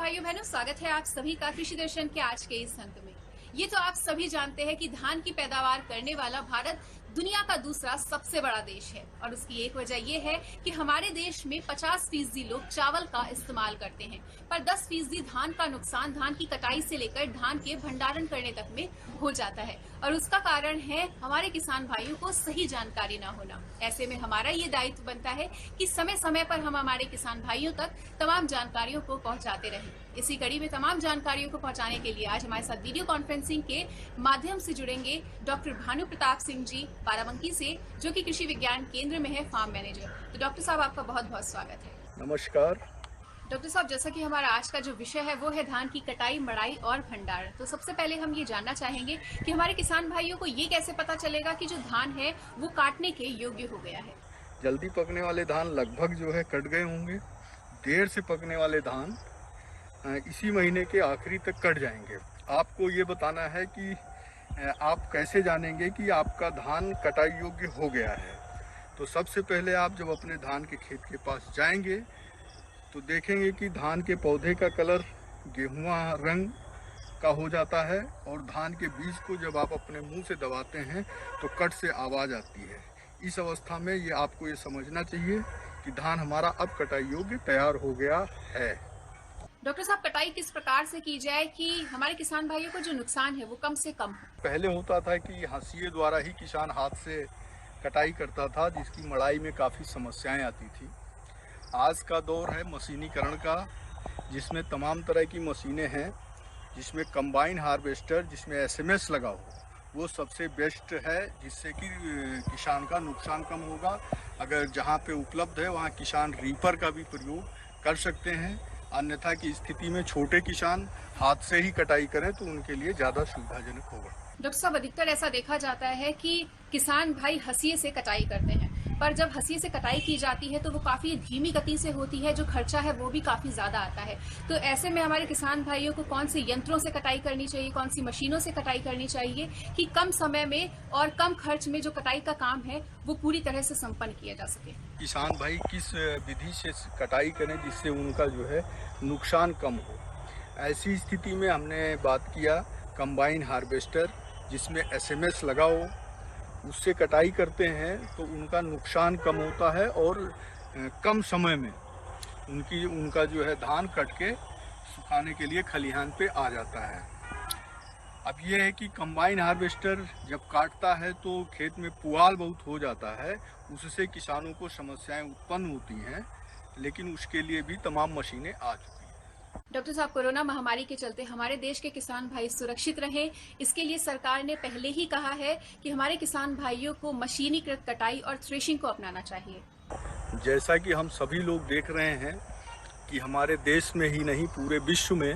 भाइयों बहनों, स्वागत है आप सभी का कृषि दर्शन के आज के इस अंक में। ये तो आप सभी जानते हैं कि धान की पैदावार करने वाला भारत दुनिया का दूसरा सबसे बड़ा देश है और उसकी एक वजह यह है कि हमारे देश में 50% लोग चावल का इस्तेमाल करते हैं, पर 10% धान का नुकसान धान की कटाई से लेकर धान के भंडारण करने तक में हो जाता है और उसका कारण है हमारे किसान भाइयों को सही जानकारी न होना। ऐसे में हमारा ये दायित्व बनता है कि समय समय पर हम हमारे किसान भाइयों तक तमाम जानकारियों को पहुंचाते रहें। इसी कड़ी में तमाम जानकारियों को पहुंचाने के लिए आज हमारे साथ वीडियो कॉन्फ्रेंसिंग के माध्यम से जुड़ेंगे डॉक्टर भानु प्रताप सिंह जी बाराबंकी से, जो कि कृषि विज्ञान केंद्र में है फार्म मैनेजर। तो डॉक्टर साहब, आपका बहुत बहुत स्वागत है। नमस्कार डॉक्टर साहब, जैसा कि हमारा आज का जो विषय है वो है धान की कटाई, मड़ाई और भंडारण। तो सबसे पहले हम ये जानना चाहेंगे कि हमारे किसान भाइयों को ये कैसे पता चलेगा कि जो धान है वो काटने के योग्य हो गया है। जल्दी पकने वाले धान लगभग जो है कट गए होंगे। देर से पकने वाले धान इसी महीने के आखिरी तक कट जाएंगे। आपको ये बताना है कि आप कैसे जानेंगे कि आपका धान कटाई योग्य हो गया है। तो सबसे पहले आप जब अपने धान के खेत के पास जाएंगे तो देखेंगे कि धान के पौधे का कलर गेहुआ रंग का हो जाता है और धान के बीज को जब आप अपने मुंह से दबाते हैं तो कट से आवाज़ आती है। इस अवस्था में ये आपको ये समझना चाहिए कि धान हमारा अब कटाई योग्य तैयार हो गया है। डॉक्टर साहब, कटाई किस प्रकार से की जाए कि हमारे किसान भाइयों को जो नुकसान है वो कम से कम हो? पहले होता था कि हंसिए द्वारा ही किसान हाथ से कटाई करता था, जिसकी मड़ाई में काफ़ी समस्याएं आती थी। आज का दौर है मशीनीकरण का, जिसमें तमाम तरह की मशीनें हैं, जिसमें कंबाइन हार्वेस्टर, जिसमें एसएमएस लगा हो, वो सबसे बेस्ट है, जिससे कि किसान का नुकसान कम होगा। अगर जहाँ पे उपलब्ध है वहाँ किसान रीपर का भी प्रयोग कर सकते हैं। अन्यथा की स्थिति में छोटे किसान हाथ से ही कटाई करें तो उनके लिए ज़्यादा सुविधाजनक होगा। डॉक्टर साहब, अधिकतर ऐसा देखा जाता है कि किसान भाई हंसिए से कटाई करते हैं, पर जब हंसिए से कटाई की जाती है तो वो काफ़ी धीमी गति से होती है, जो खर्चा है वो भी काफ़ी ज़्यादा आता है। तो ऐसे में हमारे किसान भाइयों को कौन से यंत्रों से कटाई करनी चाहिए, कौन सी मशीनों से कटाई करनी चाहिए कि कम समय में और कम खर्च में जो कटाई का काम है वो पूरी तरह से संपन्न किया जा सके? किसान भाई किस विधि से कटाई करें जिससे उनका जो है नुकसान कम हो। ऐसी स्थिति में हमने बात किया कंबाइन हार्वेस्टर, जिसमें एसएमएस लगा हो, उससे कटाई करते हैं तो उनका नुकसान कम होता है और कम समय में उनका जो है धान कट के सुखाने के लिए खलिहान पे आ जाता है। अब ये है कि कंबाइन हार्वेस्टर जब काटता है तो खेत में पुआल बहुत हो जाता है, उससे किसानों को समस्याएं उत्पन्न होती हैं, लेकिन उसके लिए भी तमाम मशीनें आ चुकी हैं। डॉक्टर साहब, कोरोना महामारी के चलते हमारे देश के किसान भाई सुरक्षित रहें, इसके लिए सरकार ने पहले ही कहा है कि हमारे किसान भाइयों को मशीनीकृत कटाई और थ्रेशिंग को अपनाना चाहिए। जैसा कि हम सभी लोग देख रहे हैं कि हमारे देश में ही नहीं पूरे विश्व में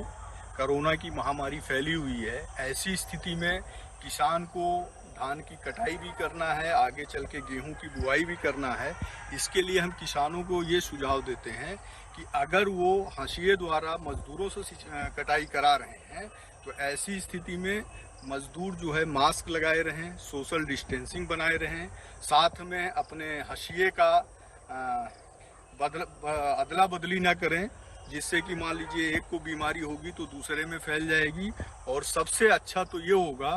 कोरोना की महामारी फैली हुई है। ऐसी स्थिति में किसान को धान की कटाई भी करना है, आगे चल के गेहूं की बुआई भी करना है। इसके लिए हम किसानों को ये सुझाव देते हैं कि अगर वो हंसिए द्वारा मजदूरों से कटाई करा रहे हैं तो ऐसी स्थिति में मजदूर जो है मास्क लगाए रहें, सोशल डिस्टेंसिंग बनाए रहें, साथ में अपने हंसिए का अदला बदली ना करें, जिससे कि मान लीजिए एक को बीमारी होगी तो दूसरे में फैल जाएगी। और सबसे अच्छा तो ये होगा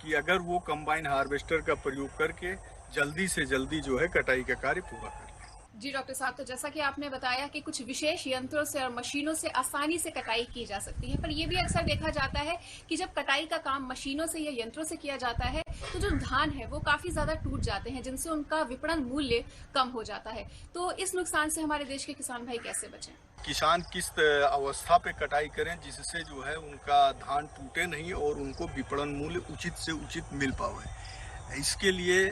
कि अगर वो कंबाइन हार्वेस्टर का प्रयोग करके जल्दी से जल्दी जो है कटाई का कार्य पूरा कर लें। जी डॉक्टर साहब, तो जैसा कि आपने बताया कि कुछ विशेष यंत्रों से और मशीनों से आसानी से कटाई की जा सकती है, पर यह भी अक्सर देखा जाता है कि जब कटाई का काम मशीनों से या यंत्रों से किया जाता है तो जो धान है वो काफी ज्यादा टूट जाते हैं, जिनसे उनका विपणन मूल्य कम हो जाता है। तो इस नुकसान से हमारे देश के किसान भाई कैसे बचें? किसान किस अवस्था पे कटाई करें जिससे जो है उनका धान टूटे नहीं और उनको विपणन मूल्य उचित से उचित मिल पाए। इसके लिए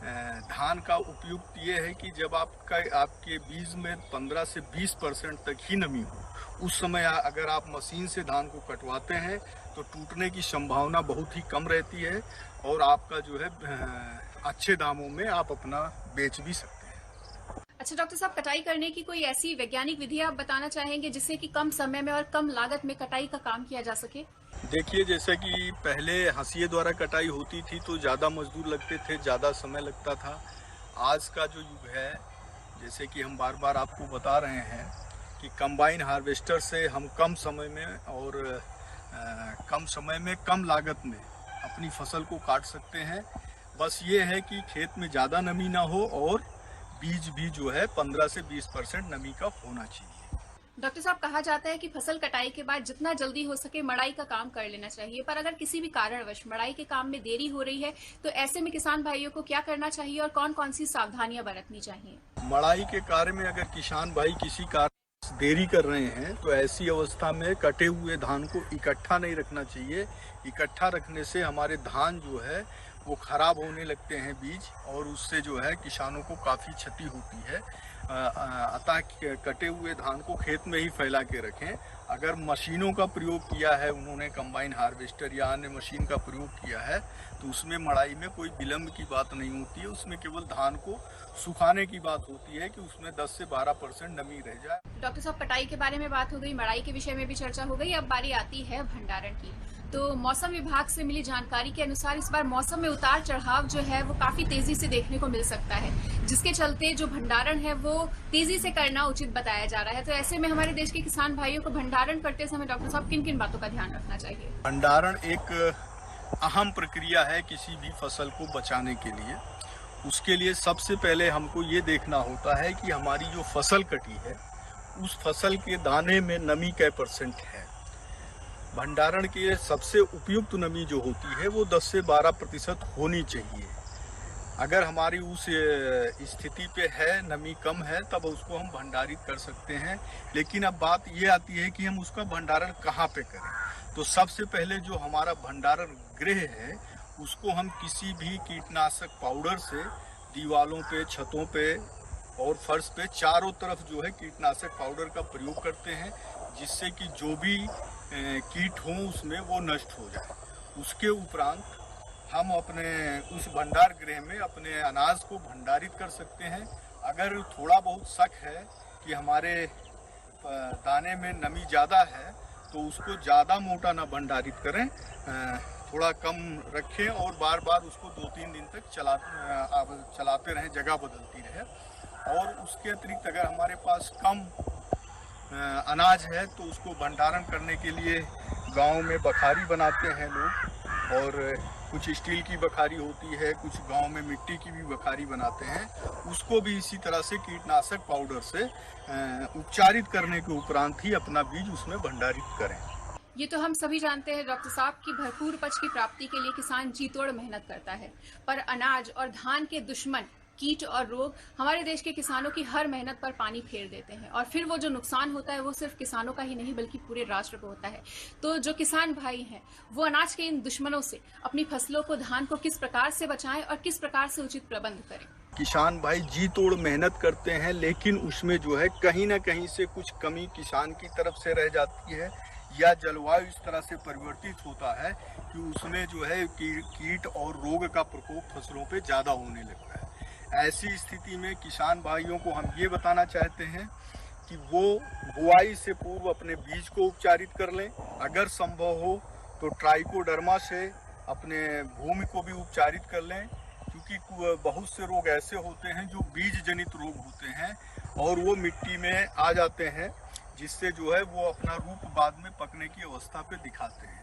धान का उपयुक्त ये है कि जब आपके बीज में 15 से 20% तक ही नमी हो, उस समय अगर आप मशीन से धान को कटवाते हैं तो टूटने की संभावना बहुत ही कम रहती है और आपका जो है अच्छे दामों में आप अपना बेच भी सकते हैं। अच्छा डॉक्टर साहब, कटाई करने की कोई ऐसी वैज्ञानिक विधि आप बताना चाहेंगे जिससे कि कम समय में और कम लागत में कटाई का काम किया जा सके? देखिए, जैसे कि पहले हंसिए द्वारा कटाई होती थी तो ज़्यादा मजदूर लगते थे, ज़्यादा समय लगता था। आज का जो युग है, जैसे कि हम बार बार आपको बता रहे हैं कि कंबाइन हार्वेस्टर से हम कम समय में और कम लागत में अपनी फसल को काट सकते हैं। बस ये है कि खेत में ज़्यादा नमी ना हो और बीज भी जो है 15 से 20% नमी का होना चाहिए। डॉक्टर साहब, कहा जाता है कि फसल कटाई के बाद जितना जल्दी हो सके मड़ाई का काम कर लेना चाहिए, पर अगर किसी भी कारणवश मड़ाई के काम में देरी हो रही है तो ऐसे में किसान भाइयों को क्या करना चाहिए और कौन कौन सी सावधानियां बरतनी चाहिए? मड़ाई के कार्य में अगर किसान भाई किसी कारण देरी कर रहे हैं तो ऐसी अवस्था में कटे हुए धान को इकट्ठा नहीं रखना चाहिए। इकट्ठा रखने से हमारे धान जो है वो खराब होने लगते हैं बीज, और उससे जो है किसानों को काफ़ी क्षति होती है। अतः कटे हुए धान को खेत में ही फैला के रखें। अगर मशीनों का प्रयोग किया है, उन्होंने कंबाइन हार्वेस्टर या अन्य मशीन का प्रयोग किया है, तो उसमें मड़ाई में कोई विलम्ब की बात नहीं होती है। उसमें केवल धान को सुखाने की बात होती है कि उसमें 10 से 12% नमी रह जाए। डॉक्टर साहब, कटाई के बारे में बात हो गई, मड़ाई के विषय में भी चर्चा हो गई, अब बारी आती है भंडारण की। तो मौसम विभाग से मिली जानकारी के अनुसार इस बार मौसम में उतार चढ़ाव जो है वो काफी तेजी से देखने को मिल सकता है, जिसके चलते जो भंडारण है वो तेजी से करना उचित बताया जा रहा है। तो ऐसे में हमारे देश के किसान भाइयों को भंडारण करते समय डॉक्टर साहब किन किन बातों का ध्यान रखना चाहिए? भंडारण एक अहम प्रक्रिया है किसी भी फसल को बचाने के लिए। उसके लिए सबसे पहले हमको ये देखना होता है कि हमारी जो फसल कटी है उस फसल के दाने में नमी कै % है। भंडारण के सबसे उपयुक्त नमी जो होती है वो 10 से 12% होनी चाहिए। अगर हमारी उस स्थिति पे है, नमी कम है, तब उसको हम भंडारित कर सकते हैं। लेकिन अब बात ये आती है कि हम उसका भंडारण कहाँ पे करें। तो सबसे पहले जो हमारा भंडारण गृह है उसको हम किसी भी कीटनाशक पाउडर से दीवारों पे, छतों पे और फर्श पे चारों तरफ जो है कीटनाशक पाउडर का प्रयोग करते हैं, जिससे कि जो भी कीट हों उसमें वो नष्ट हो जाए। उसके उपरांत हम अपने उस भंडार गृह में अपने अनाज को भंडारित कर सकते हैं। अगर थोड़ा बहुत शक है कि हमारे दाने में नमी ज़्यादा है तो उसको ज़्यादा मोटा ना भंडारित करें, थोड़ा कम रखें और बार बार उसको 2-3 दिन तक चलाते रहें, जगह बदलती रहे। और उसके अतिरिक्त अगर हमारे पास कम अनाज है तो उसको भंडारण करने के लिए गांव में बखारी बनाते हैं लोग, और कुछ स्टील की बखारी होती है, कुछ गांव में मिट्टी की भी बखारी बनाते हैं। उसको भी इसी तरह से कीटनाशक पाउडर से उपचारित करने के उपरांत ही अपना बीज उसमें भंडारित करें। ये तो हम सभी जानते हैं डॉक्टर साहब की भरपूर उपज की प्राप्ति के लिए किसान जी तोड़ मेहनत करता है, पर अनाज और धान के दुश्मन कीट और रोग हमारे देश के किसानों की हर मेहनत पर पानी फेर देते हैं, और फिर वो जो नुकसान होता है वो सिर्फ किसानों का ही नहीं बल्कि पूरे राष्ट्र को होता है। तो जो किसान भाई हैं वो अनाज के इन दुश्मनों से अपनी फसलों को, धान को किस प्रकार से बचाएं और किस प्रकार से उचित प्रबंध करें? किसान भाई जी तोड़ मेहनत करते हैं, लेकिन उसमें जो है कहीं ना कहीं से कुछ कमी किसान की तरफ से रह जाती है, या जलवायु इस तरह से परिवर्तित होता है कि उसमें जो है कीट और रोग का प्रकोप फसलों पे ज़्यादा होने लगता है। ऐसी स्थिति में किसान भाइयों को हम ये बताना चाहते हैं कि वो बुआई से पूर्व अपने बीज को उपचारित कर लें। अगर संभव हो तो ट्राइकोडर्मा से अपने भूमि को भी उपचारित कर लें, क्योंकि बहुत से रोग ऐसे होते हैं जो बीज जनित रोग होते हैं और वो मिट्टी में आ जाते हैं, जिससे जो है वो अपना रूप बाद में पकने की अवस्था पे दिखाते हैं।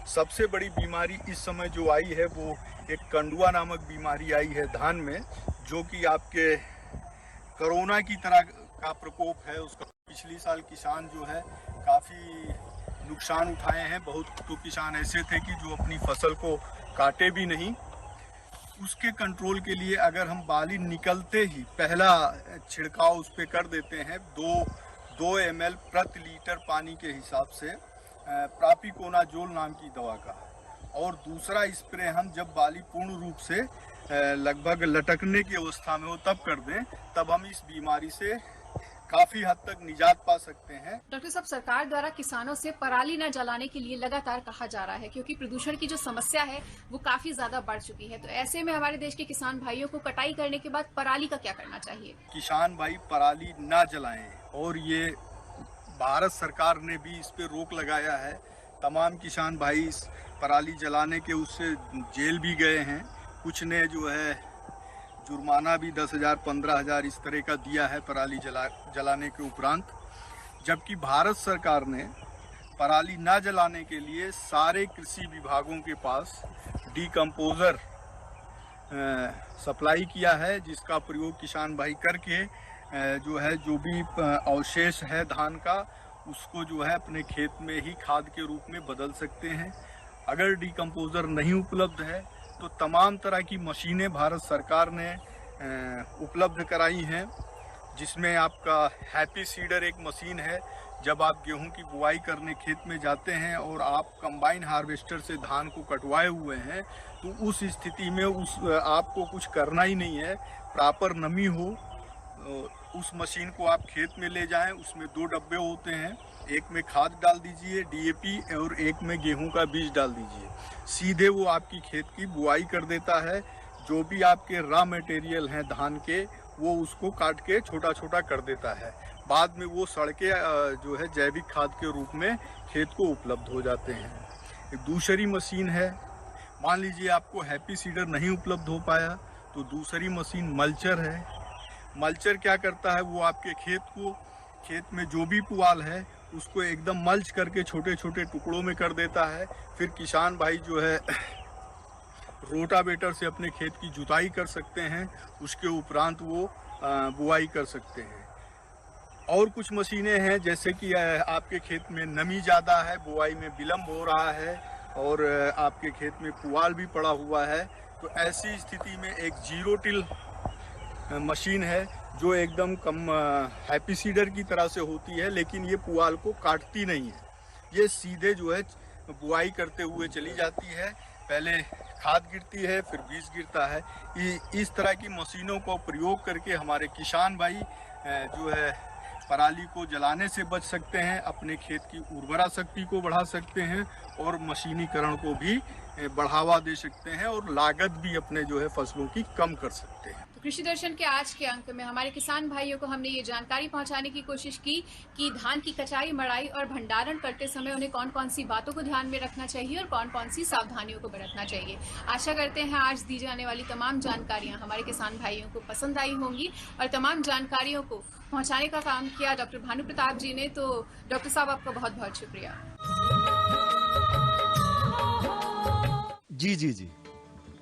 सबसे बड़ी बीमारी इस समय जो आई है वो एक कंडुआ नामक बीमारी आई है धान में, जो कि आपके कोरोना की तरह का प्रकोप है। उसका पिछली साल किसान जो है काफ़ी नुकसान उठाए हैं। बहुत तो किसान ऐसे थे कि जो अपनी फसल को काटे भी नहीं। उसके कंट्रोल के लिए अगर हम बाली निकलते ही पहला छिड़काव उस पर कर देते हैं 2 ml प्रति लीटर पानी के हिसाब से प्रापिकोनाजोल नाम की दवा का, और दूसरा स्प्रे हम जब बाली पूर्ण रूप से लगभग लटकने की अवस्था में हो तब कर दें, तब हम इस बीमारी से काफी हद तक निजात पा सकते हैं। डॉक्टर साहब, सरकार द्वारा किसानों से पराली न जलाने के लिए लगातार कहा जा रहा है, क्योंकि प्रदूषण की जो समस्या है वो काफी ज्यादा बढ़ चुकी है। तो ऐसे में हमारे देश के किसान भाइयों को कटाई करने के बाद पराली का क्या करना चाहिए? किसान भाई पराली ना जलाएं, और ये भारत सरकार ने भी इस पे रोक लगाया है। तमाम किसान भाई इस पराली जलाने के उससे जेल भी गए हैं। कुछ ने जो है जुर्माना भी 10,000 15,000 इस तरह का दिया है पराली जलाने के उपरांत। जबकि भारत सरकार ने पराली न जलाने के लिए सारे कृषि विभागों के पास डीकम्पोजर सप्लाई किया है, जिसका प्रयोग किसान भाई करके जो भी अवशेष है धान का, उसको जो है अपने खेत में ही खाद के रूप में बदल सकते हैं। अगर डीकम्पोजर नहीं उपलब्ध है तो तमाम तरह की मशीनें भारत सरकार ने उपलब्ध कराई हैं, जिसमें आपका हैप्पी सीडर एक मशीन है। जब आप गेहूं की बुआई करने खेत में जाते हैं और आप कंबाइन हार्वेस्टर से धान को कटवाए हुए हैं, तो उस स्थिति में आपको कुछ करना ही नहीं है। प्रॉपर नमी हो, उस मशीन को आप खेत में ले जाएं। उसमें 2 डब्बे होते हैं, एक में खाद डाल दीजिए DAP और एक में गेहूं का बीज डाल दीजिए। सीधे वो आपकी खेत की बुआई कर देता है। जो भी आपके रॉ मटेरियल हैं धान के, वो उसको काट के छोटा छोटा कर देता है। बाद में वो सड़के जो है जैविक खाद के रूप में खेत को उपलब्ध हो जाते हैं। एक दूसरी मशीन है, मान लीजिए आपको हैप्पी सीडर नहीं उपलब्ध हो पाया तो दूसरी मशीन मल्चर है। मल्चर क्या करता है, वो आपके खेत में जो भी पुआल है उसको एकदम मल्च करके छोटे छोटे टुकड़ों में कर देता है। फिर किसान भाई जो है रोटावेटर से अपने खेत की जुताई कर सकते हैं, उसके उपरांत वो बुआई कर सकते हैं। और कुछ मशीनें हैं, जैसे कि आपके खेत में नमी ज़्यादा है, बुआई में विलम्ब हो रहा है और आपके खेत में पुआल भी पड़ा हुआ है, तो ऐसी स्थिति में एक जीरो टिल मशीन है जो एकदम कम हैप्पी सीडर की तरह से होती है, लेकिन ये पुआल को काटती नहीं है। ये सीधे जो है बुआई करते हुए चली जाती है। पहले खाद गिरती है, फिर बीज गिरता है। इस तरह की मशीनों का प्रयोग करके हमारे किसान भाई जो है पराली को जलाने से बच सकते हैं, अपने खेत की उर्वरा शक्ति को बढ़ा सकते हैं और मशीनीकरण को भी बढ़ावा दे सकते हैं और लागत भी अपने जो है फसलों की कम कर सकते हैं। तो कृषि दर्शन के आज के अंक में हमारे किसान भाइयों को हमने ये जानकारी पहुंचाने की कोशिश की कि धान की कटाई, मड़ाई और भंडारण करते समय उन्हें कौन कौन सी बातों को ध्यान में रखना चाहिए और कौन कौन सी सावधानियों को बरतना चाहिए। आशा करते हैं आज दी जाने वाली तमाम जानकारियां हमारे किसान भाइयों को पसंद आई होंगी और तमाम जानकारियों को पहुंचाने का काम किया डॉक्टर भानु प्रताप जी ने। तो डॉक्टर साहब, आपका बहुत बहुत शुक्रिया। जी।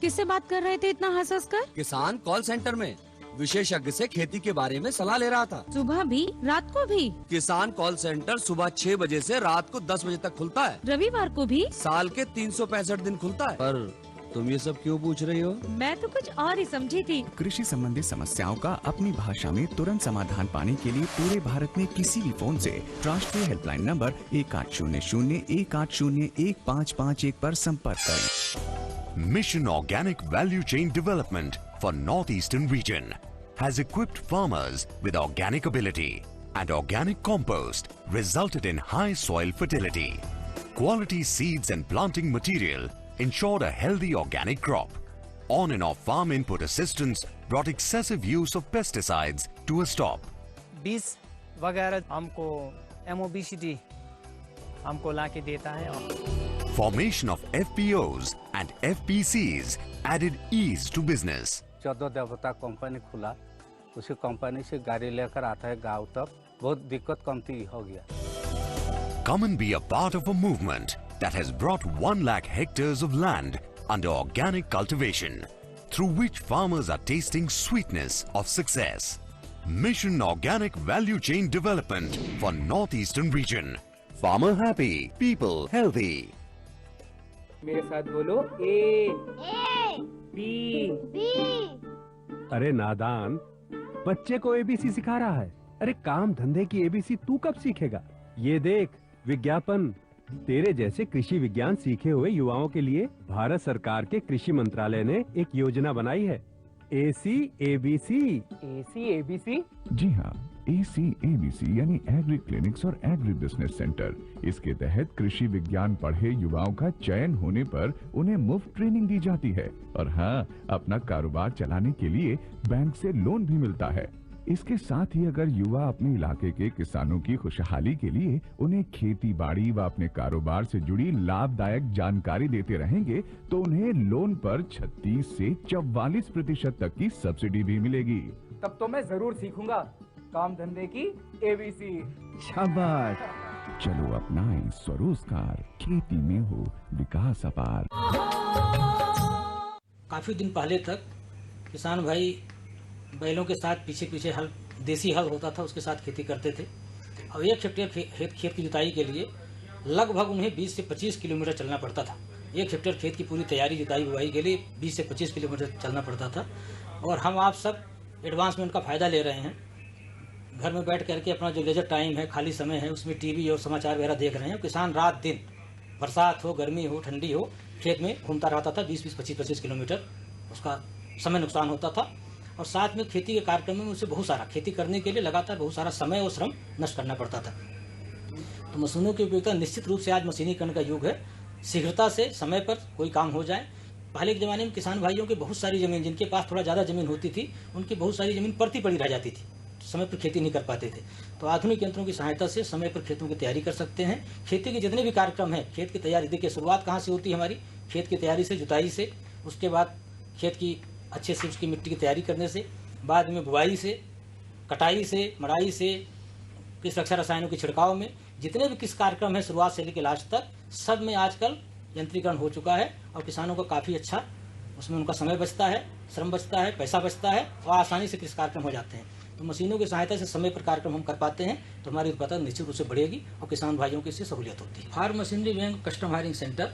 किससे बात कर रहे थे इतना हंस हंस कर? किसान कॉल सेंटर में विशेषज्ञ से खेती के बारे में सलाह ले रहा था। सुबह भी, रात को भी? किसान कॉल सेंटर सुबह 6 बजे से रात को 10 बजे तक खुलता है। रविवार को भी? साल के 365 दिन खुलता है। पर तुम ये सब क्यों पूछ रही हो? मैं तो कुछ और ही समझी थी। कृषि संबंधित समस्याओं का अपनी भाषा में तुरंत समाधान पाने के लिए पूरे भारत में किसी भी फोन से राष्ट्रीय हेल्पलाइन नंबर 1800-180-1551 पर संपर्क करें। Mission Organic Value Chain Development for Northeastern region has equipped farmers with organic ability and organic compost resulted in high soil fertility. Quality seeds and planting material ensured a healthy organic crop. On and off farm input assistance brought excessive use of pesticides to a stop. बीज वगैरह हमको MOBCD हमको लाके देता है। Formation of FPOs and FPCs added ease to business. 14 देवता company खुला, उसी कंपनी से गाड़ी लेकर आता है गांव तक, बहुत दिक्कत कमती हो गया। Come and be a part of a movement that has brought 1 lakh hectares of land under organic cultivation, through which farmers are tasting sweetness of success. Mission Organic Value Chain Development for Northeastern region. Farmer happy, people healthy. मेरे साथ बोलो A, B, अरे नादान, बच्चे को ABC सिखा रहा है। अरे काम धंधे की ABC तू कब सीखेगा? ये देख विज्ञापन, तेरे जैसे कृषि विज्ञान सीखे हुए युवाओं के लिए भारत सरकार के कृषि मंत्रालय ने एक योजना बनाई है, ACABC। ACABC? जी हाँ, ACABC यानी एग्री क्लिनिक्स और एग्री बिजनेस सेंटर। इसके तहत कृषि विज्ञान पढ़े युवाओं का चयन होने पर उन्हें मुफ्त ट्रेनिंग दी जाती है और हाँ, अपना कारोबार चलाने के लिए बैंक से लोन भी मिलता है। इसके साथ ही अगर युवा अपने इलाके के किसानों की खुशहाली के लिए उन्हें खेती बाड़ी व अपने कारोबार से जुड़ी लाभदायक जानकारी देते रहेंगे तो उन्हें लोन पर 36 से 44% तक की सब्सिडी भी मिलेगी। तब तो मैं जरूर सीखूंगा काम धंधे की ABC। शाबाश। चलो अपनाएं स्वरोजगार, खेती में हो विकास अपार। काफी दिन पहले तक किसान भाई बैलों के साथ पीछे पीछे हल, देसी हल होता था, उसके साथ खेती करते थे। अब 1 हेक्टेयर खेत की जुताई के लिए लगभग उन्हें 20 से 25 किलोमीटर चलना पड़ता था। 1 हेक्टेयर खेत की पूरी तैयारी जुताई बुआई के लिए 20 से 25 किलोमीटर चलना पड़ता था। और हम आप सब एडवांसमेंट का फ़ायदा ले रहे हैं। घर में बैठ करके अपना जो लेजर टाइम है, खाली समय है, उसमें टीवी और समाचार वगैरह देख रहे हैं। किसान रात दिन, बरसात हो, गर्मी हो, ठंडी हो, खेत में घूमता रहता था। 20-20, 25-25 किलोमीटर उसका समय नुकसान होता था। और साथ में खेती के कार्यक्रम में उसे बहुत सारा खेती करने के लिए लगातार बहुत सारा समय और श्रम नष्ट करना पड़ता था। तो मशीनों की उपयोगिता निश्चित रूप से आज मशीनीकरण का युग है। शीघ्रता से समय पर कोई काम हो जाए। पहले के ज़माने में किसान भाइयों की बहुत सारी ज़मीन, जिनके पास थोड़ा ज़्यादा ज़मीन होती थी, उनकी बहुत सारी ज़मीन पड़ती पड़ी रह जाती थी, समय पर खेती नहीं कर पाते थे। तो आधुनिक यंत्रों की सहायता से समय पर खेतों की तैयारी कर सकते हैं। खेती के जितने भी कार्यक्रम हैं, खेत की तैयारी, देखिए शुरुआत कहाँ से होती है हमारी, खेत की तैयारी से, जुताई से। उसके बाद खेत की अच्छे से उसकी मिट्टी की तैयारी करने से, बाद में बुआई से, कटाई से, मड़ाई से, किस रक्षा रसायनों के छिड़काव में, जितने भी किस कार्यक्रम है शुरुआत से लेकर लास्ट तक, सब में आजकल यंत्रीकरण हो चुका है। और किसानों को काफ़ी अच्छा उसमें उनका समय बचता है, श्रम बचता है, पैसा बचता है और आसानी से किस कार्यक्रम हो जाते हैं। तो मशीनों की सहायता से समय पर कार्यक्रम हम कर पाते हैं तो हमारी उत्पादन निश्चित रूप से बढ़ेगी और किसान भाइयों की इससे सहूलियत होती है। Farm machinery bank, custom hiring centre,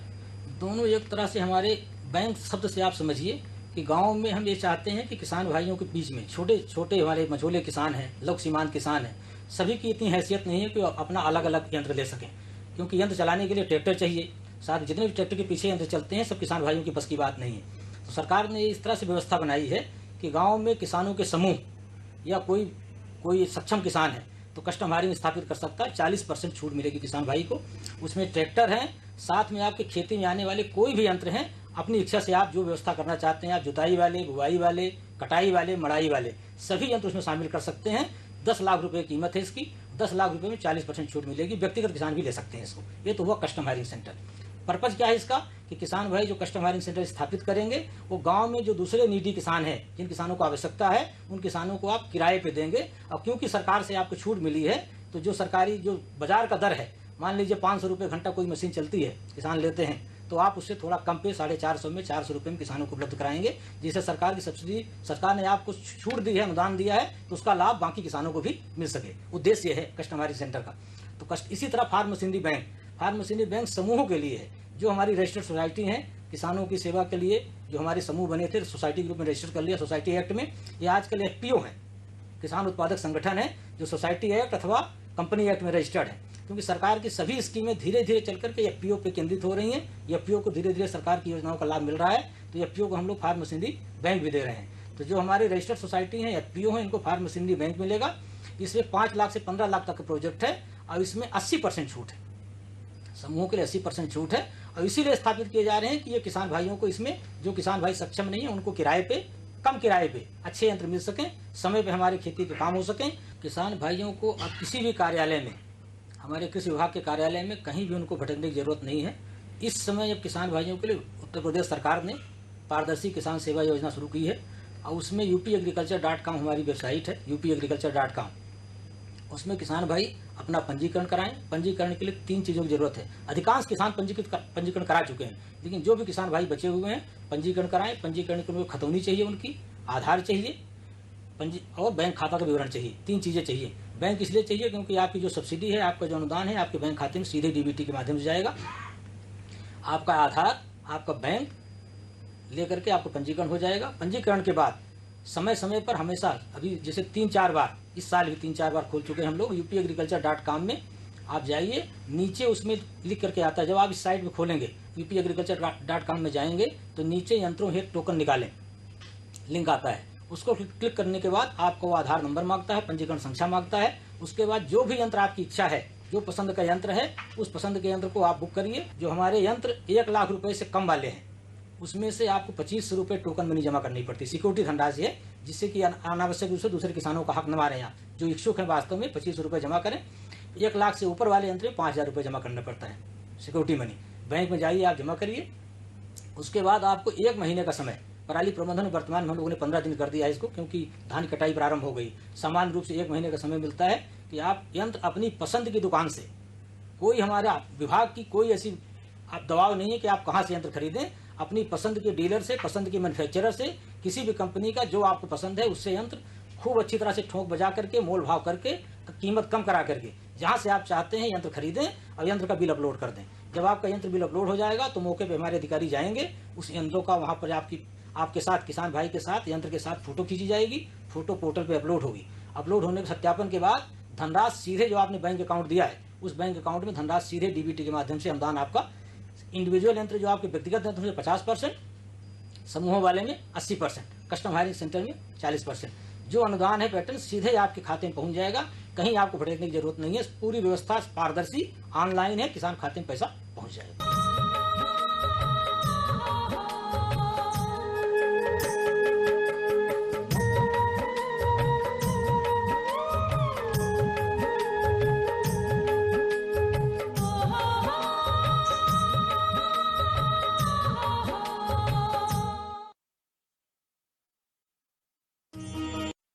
दोनों एक तरह से हमारे बैंक शब्द से आप समझिए कि गांव में हम ये चाहते हैं कि किसान भाइयों के बीच में छोटे छोटे हमारे मझोले किसान हैं, लघु सीमांत किसान हैं, सभी की इतनी हैसियत नहीं है कि अपना अलग अलग यंत्र ले सकें। क्योंकि यंत्र चलाने के लिए ट्रैक्टर चाहिए, साथ जितने भी ट्रैक्टर के पीछे यंत्र चलते हैं सब किसान भाइयों की बस की बात नहीं है। तो सरकार ने इस तरह से व्यवस्था बनाई है कि गाँव में किसानों के समूह या कोई सक्षम किसान है तो कस्टम हायरिंग स्थापित कर सकता है। 40% छूट मिलेगी किसान भाई को। उसमें ट्रैक्टर हैं, साथ में आपके खेती में आने वाले कोई भी यंत्र हैं, अपनी इच्छा से आप जो व्यवस्था करना चाहते हैं, आप जुताई वाले, बुआई वाले, कटाई वाले, मड़ाई वाले, सभी यंत्र उसमें शामिल कर सकते हैं। 10 लाख रुपए कीमत है इसकी। 10 लाख रुपए में 40% छूट मिलेगी। व्यक्तिगत किसान भी ले सकते हैं इसको। ये तो हुआ कस्टम हायरिंग सेंटर। पर्पज क्या है इसका कि किसान भाई जो कस्टम हायरिंग सेंटर स्थापित करेंगे वो गांव में जो दूसरे नीडी किसान हैं, जिन किसानों को आवश्यकता है, उन किसानों को आप किराए पे देंगे। और क्योंकि सरकार से आपको छूट मिली है तो जो सरकारी जो बाजार का दर है, मान लीजिए 500 रुपये घंटा कोई मशीन चलती है, किसान लेते हैं, तो आप उससे थोड़ा कम पे 450 में 400 रुपये में किसानों को उपलब्ध कराएंगे। जिससे सरकार की सब्सिडी, सरकार ने आपको छूट दी है, अनुदान दिया है, तो उसका लाभ बाकी किसानों को भी मिल सके। उद्देश्य है कस्टम हायरिंग सेंटर का। तो इसी तरह फार्म मशीनरी बैंक समूहों के लिए है। जो हमारी रजिस्टर्ड सोसाइटी हैं, किसानों की सेवा के लिए जो हमारे समूह बने थे, सोसाइटी ग्रुप में रजिस्टर कर लिया सोसाइटी एक्ट में। ये आजकल FPO है, किसान उत्पादक संगठन है, जो सोसाइटी एक्ट अथवा कंपनी एक्ट में रजिस्टर्ड है। क्योंकि सरकार की सभी स्कीमें धीरे धीरे चल करके FPO पे केंद्रित हो रही हैं। FPO को धीरे धीरे सरकार की योजनाओं का लाभ मिल रहा है। तो FPO को हम लोग फार्म मशीनरी बैंक भी दे रहे हैं। तो जो हमारे रजिस्टर्ड सोसाइटी हैं, FPO हैं, इनको फार्म मशीनरी बैंक मिलेगा। इसमें 5 लाख से 15 लाख तक का प्रोजेक्ट है और इसमें 80% छूट है। समूहों के लिए 80% छूट है और इसीलिए स्थापित किए जा रहे हैं कि ये किसान भाइयों को, इसमें जो किसान भाई सक्षम नहीं है उनको किराए पे, कम किराए पे अच्छे यंत्र मिल सकें, समय पे हमारी खेती के काम हो सकें। किसान भाइयों को अब किसी भी कार्यालय में, हमारे कृषि विभाग के कार्यालय में कहीं भी उनको भटकने की जरूरत नहीं है। इस समय अब किसान भाइयों के लिए उत्तर प्रदेश सरकार ने पारदर्शी किसान सेवा योजना शुरू की है और उसमें upagriculture.com हमारी वेबसाइट है, upagriculture.com। उसमें किसान भाई अपना पंजीकरण कराएं। पंजीकरण के लिए 3 चीज़ों की जरूरत है। अधिकांश किसान पंजीकरण करा चुके हैं, लेकिन जो भी किसान भाई बचे हुए हैं पंजीकरण कराएं। पंजीकरण के लिए खतौनी चाहिए, उनकी आधार चाहिए, और बैंक खाता का विवरण चाहिए। 3 चीज़ें चाहिए। बैंक इसलिए चाहिए क्योंकि आपकी जो सब्सिडी है, आपका जो अनुदान है, आपके बैंक खाते में सीधे DBT के माध्यम से जाएगा। आपका आधार, आपका बैंक लेकर के आपका पंजीकरण हो जाएगा। पंजीकरण के बाद समय समय पर हमेशा, अभी जैसे 3-4 बार, इस साल भी 3-4 बार खोल चुके हैं हम लोग। upagriculture.com में आप जाइए, नीचे उसमें लिख करके आता है। जब आप इस साइट में खोलेंगे, upagriculture.com में जाएंगे तो नीचे यंत्रों हेतु टोकन निकालें लिंक आता है। उसको क्लिक करने के बाद आपको वो आधार नंबर मांगता है, पंजीकरण संख्या मांगता है। उसके बाद जो भी यंत्र आपकी इच्छा है, जो पसंद का यंत्र है, उस पसंद के यंत्र को आप बुक करिए। जो हमारे यंत्र 1 लाख रुपए से कम वाले हैं, उसमें से आपको 25 रुपये टोकन मनी जमा करनी पड़ती है। सिक्योरिटी धनराशि है, जिससे कि अनावश्यक रूप से दूसरे किसानों का हक न मारें। आप जो इच्छुक हैं वास्तव में 25 रुपये जमा करें। 1 लाख से ऊपर वाले यंत्र में 5000 रुपये जमा करना पड़ता है सिक्योरिटी मनी। बैंक में जाइए, आप जमा करिए। उसके बाद आपको 1 महीने का समय, पराली प्रबंधन वर्तमान में हम लोगों ने 15 दिन कर दिया है इसको, क्योंकि धान कटाई प्रारंभ हो गई। सामान्य रूप से 1 महीने का समय मिलता है कि आप यंत्र अपनी पसंद की दुकान से, कोई हमारे विभाग की कोई ऐसी आप दबाव नहीं है कि आप कहाँ से यंत्र खरीदें, अपनी पसंद के डीलर से, पसंद के मैन्युफैक्चरर से, किसी भी कंपनी का जो आपको पसंद है उससे यंत्र खूब अच्छी तरह से ठोक बजा करके, मोल भाव करके, कीमत कम करा करके जहाँ से आप चाहते हैं यंत्र खरीदें और यंत्र का बिल अपलोड कर दें। जब आपका यंत्र बिल अपलोड हो जाएगा तो मौके पे हमारे अधिकारी जाएंगे, उस यंत्रों का वहाँ पर आपके साथ, किसान भाई के साथ, यंत्र के साथ फोटो खींची जाएगी, फोटो पोर्टल पे अपलोड होगी। अपलोड होने के सत्यापन के बाद धनराशि सीधे जो आपने बैंक अकाउंट दिया है उस बैंक अकाउंट में धनराशि सीधे डीबीटी के माध्यम से अनुदान आपका, इंडिविजुअल यंत्र जो आपके व्यक्तिगत यंत्र में 50%, समूहों वाले में 80%, कस्टम हायरिंग सेंटर में 40%, जो अनुदान है पैटर्न सीधे आपके खाते में पहुंच जाएगा। कहीं आपको भटकने की जरूरत नहीं है। पूरी व्यवस्था पारदर्शी ऑनलाइन है, किसान खाते में पैसा पहुंच जाएगा।